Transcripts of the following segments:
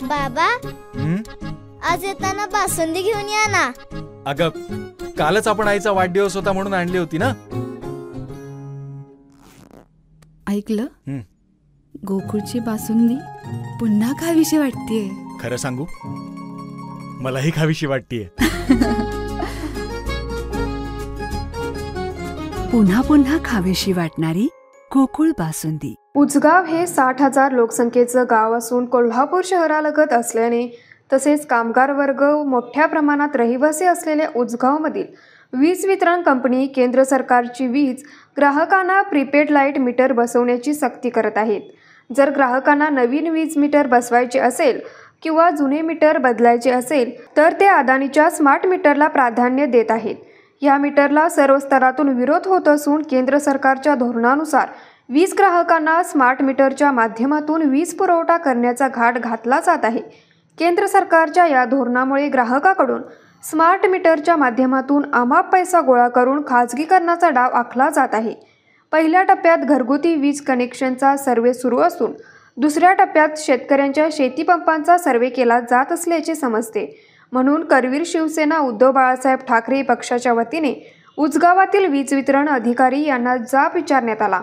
बाबा, आज येताना बासुंदी घेऊन या ना. अगं, कालच आपण आईचा वाढदिवस होता म्हणून आणली होती ना. ऐकलं, गोकुळची बासुंदी पुन्हा खावीशी वाटतेय. खरं सांगू, मलाही खावीशी वाटतेय. पुन्हा पुन्हा खावीशी वाटणारी गोकुळ बासुंदी. उजगाव हे 60,000 लोकसंख्येचं गाव असून कोल्हापूर शहरालगत असल्याने तसेच कामगार वर्ग मोठ्या प्रमाणात रहिवासी असलेल्या उजगावमधील वीज वितरण कंपनी केंद्र सरकारची वीज ग्राहकांना प्रीपेड लाईट मीटर बसवण्याची सक्ती करत आहेत. जर ग्राहकांना नवीन वीज मीटर बसवायचे असेल किंवा जुने मीटर बदलायचे असेल तर ते अदानीच्या स्मार्ट मीटरला प्राधान्य देत आहेत. या मीटरला सर्व स्तरातून विरोध होत असून केंद्र सरकारच्या धोरणानुसार वीज ग्राहकांना स्मार्ट मीटरच्या माध्यमातून वीज पुरवठा करण्याचा घाट घातला जात आहे. केंद्र सरकारच्या या धोरणामुळे ग्राहकाकडून स्मार्ट मीटरच्या माध्यमातून अमाप पैसा गोळा करून खाजगीकरणाचा डाव आखला जात आहे. पहिल्या टप्प्यात घरगुती वीज कनेक्शनचा सर्व्हे सुरू असून दुसऱ्या टप्प्यात शेतकऱ्यांच्या शेतीपंपांचा सर्व्हे केला जात असल्याचे समजते. म्हणून करवीर शिवसेना उद्धव बाळासाहेब ठाकरे पक्षाच्या वतीने उजगावातील वीज वितरण अधिकारी यांना जाब विचारण्यात आला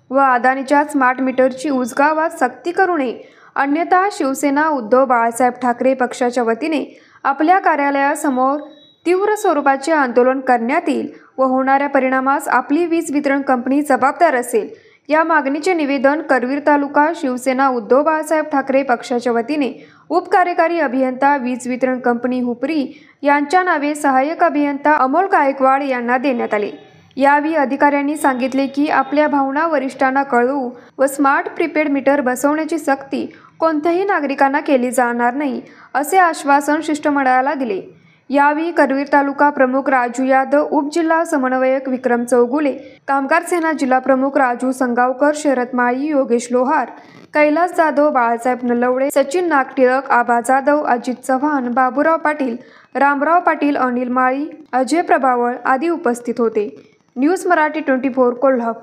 व अदानीच्या स्मार्ट मीटरची उजगावात सक्ती करू नये, अन्यथा शिवसेना उद्धव बाळासाहेब ठाकरे पक्षाच्या वतीने आपल्या कार्यालयासमोर तीव्र स्वरूपाचे आंदोलन करण्यात येईल व होणाऱ्या परिणामास आपली वीज वितरण कंपनी जबाबदार असेल. या मागणीचे निवेदन करवीर तालुका शिवसेना उद्धव बाळासाहेब ठाकरे पक्षाच्या वतीने उपकार्यकारी अभियंता वीज वितरण कंपनी हुपरी यांच्या नावे सहाय्यक अभियंता अमोल गायकवाड यांना देण्यात आले. यावेळी अधिकाऱ्यांनी सांगितले की आपल्या भावना वरिष्ठांना कळवू व स्मार्ट प्रीपेड मीटर बसवण्याची सक्ती कोणत्याही नागरिकांना केली जाणार नाही असे आश्वासन शिष्टमंडळाला दिले. यावेळी करवीर तालुका प्रमुख राजू यादव, उपजिल्हा समन्वयक विक्रम चौगुले, कामगार सेना जिल्हा प्रमुख राजू संगावकर, शरद माळी, योगेश लोहार, कैलास जाधव, बाळासाहेब नलवडे, सचिन नागटिळक, आबा जाधव, अजित चव्हाण, बाबूराव पाटील, रामराव पाटील, अनिल माळी, अजय प्रभावळ आदी उपस्थित होते. न्यूज मराठी 24 कोल्हापूर.